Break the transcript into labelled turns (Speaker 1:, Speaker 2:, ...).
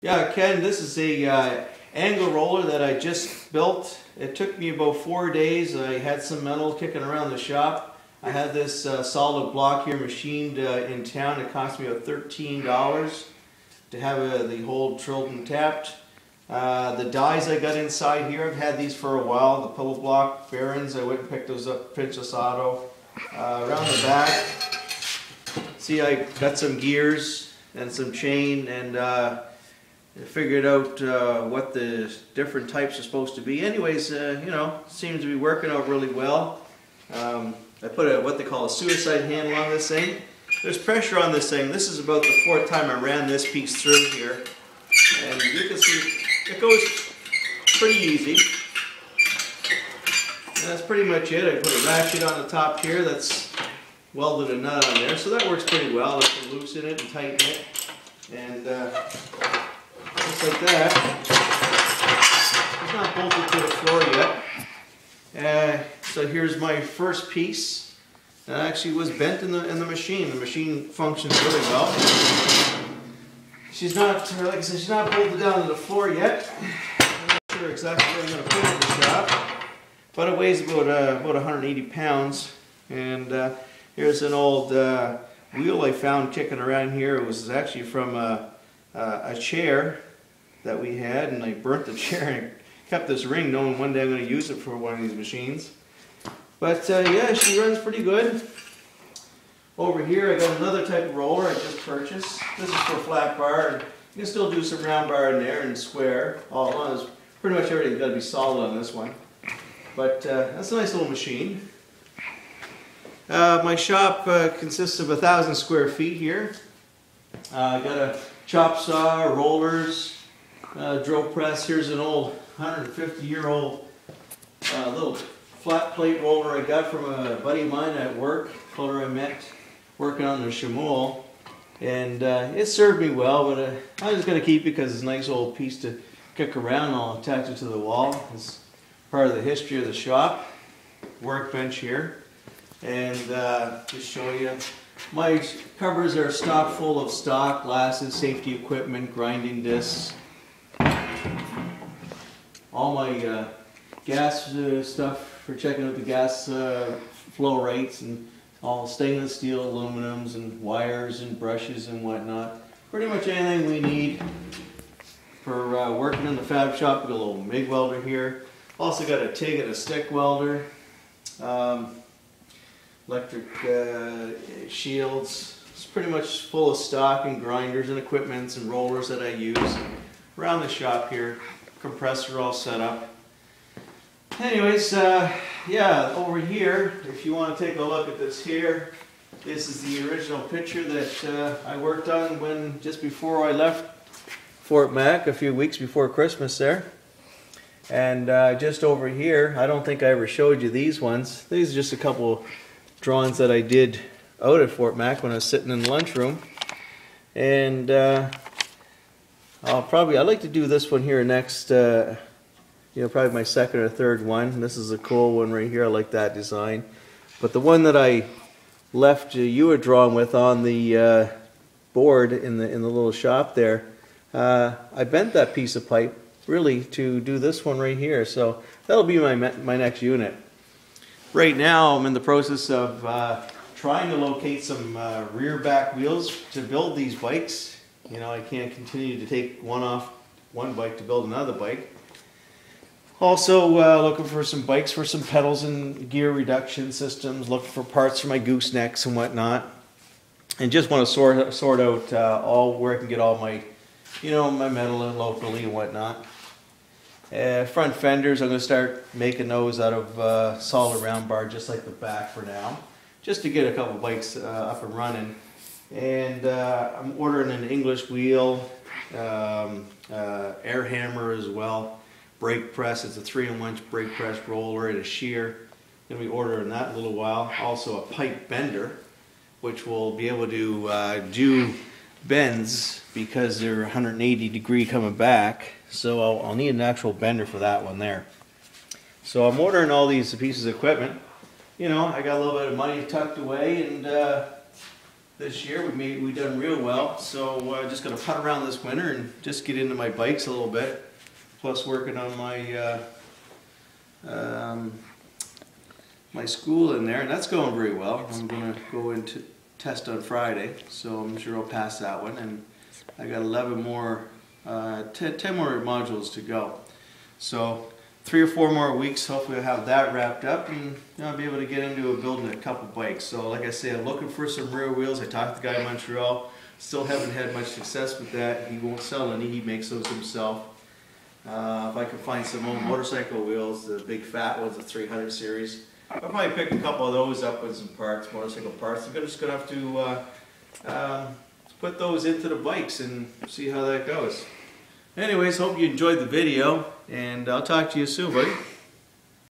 Speaker 1: Yeah, Ken, this is a angle roller that I just built. It took me about 4 days. I had some metal kicking around the shop. I had this solid block here machined in town. It cost me about $13 to have the hole drilled and tapped. The dies I got inside here, I've had these for a while. The pillow block bearings, I went and picked those up, Princess Auto. Around the back, see, I got some gears and some chain, and I figured out what the different types are supposed to be. Anyways, you know, seems to be working out really well. I put what they call a suicide handle on this thing. There's pressure on this thing. This is about the 4th time I ran this piece through here. And you can see it goes pretty easy. And that's pretty much it. I put a ratchet on the top here that's welded a nut on there. So that works pretty well. I can loosen it and tighten it. And just like that. It's not bolted to the floor yet. So here's my first piece. It actually was bent in the machine. The machine functions really well. She's not, like I said, she's not bolted down to the floor yet. I'm not sure exactly where I'm going to put it in the shop, but it weighs about 180 pounds. And here's an old wheel I found kicking around here. It was actually from a chair that we had, and I burnt the chair and kept this ring knowing one day I'm going to use it for one of these machines. But yeah, she runs pretty good. Over here I got another type of roller I just purchased. This is for flat bar, and you can still do some round bar in there and square. All on, pretty much everything's got to be solid on this one. But that's a nice little machine. My shop consists of 1,000 square feet here. I got a chop saw, rollers, drill press. Here's an old 150-year-old little flat plate roller I got from a buddy of mine at work. Told her I met working on the Chamul, and it served me well, but I just got to keep it because it's a nice old piece to kick around. I'll attach it to the wall. It's part of the history of the shop. Workbench here, and just show you my covers are stocked full of stock, glasses, safety equipment, grinding discs, all my gas stuff for checking out the gas flow rates, and all stainless steel, aluminums, and wires and brushes and whatnot. Pretty much anything we need for working in the fab shop. Got a little MIG welder here. Also got a TIG and a stick welder. Electric shields. It's pretty much full of stock and grinders and equipments and rollers that I use. Around the shop here, compressor all set up. Anyways, yeah, over here, if you want to take a look at this here, this is the original picture that I worked on just before I left Fort Mac, a few weeks before Christmas there. And just over here, I don't think I ever showed you these ones. These are just a couple drawings that I did out at Fort Mac when I was sitting in the lunchroom. And I'd like to do this one here next. You know, probably my second or third one. This is a cool one right here. I like that design. But the one that I left you were drawing with on the board in the little shop there, I bent that piece of pipe really to do this one right here. So that'll be my next unit. Right now I'm in the process of trying to locate some rear back wheels to build these bikes. You know, I can't continue to take one off one bike to build another bike. Also looking for some bikes for some pedals and gear reduction systems, looking for parts for my goosenecks and whatnot. And just want to sort out all where I can get all my, you know, my metal in locally and whatnot. Front fenders, I'm going to start making those out of solid round bar, just like the back for now, just to get a couple bikes up and running. And I'm ordering an English wheel, air hammer as well. Brake press, it's a 3-in-1 brake press roller and a shear. Going to be ordering that in a little while. Also a pipe bender, which will be able to do bends because they're 180 degree coming back. So I'll need an actual bender for that one there. So I'm ordering all these pieces of equipment. You know, I got a little bit of money tucked away, and this year. We done real well. So just gonna putt around this winter and just get into my bikes a little bit. Plus working on my my school in there, and that's going very well. I'm gonna go into test on Friday, so I'm sure I'll pass that one. And I got 11 more, 10 more modules to go. So 3 or 4 more weeks, hopefully I'll have that wrapped up, and I'll be able to get into building a couple bikes. So like I say, I'm looking for some rear wheels. I talked to the guy in Montreal, still haven't had much success with that. He won't sell any, he makes those himself. If I can find some old motorcycle wheels, the big fat ones, the 300 series, I'll probably pick a couple of those up with some parts, motorcycle parts. I'm just going to have to put those into the bikes and see how that goes. Anyways, hope you enjoyed the video, and I'll talk to you soon, buddy.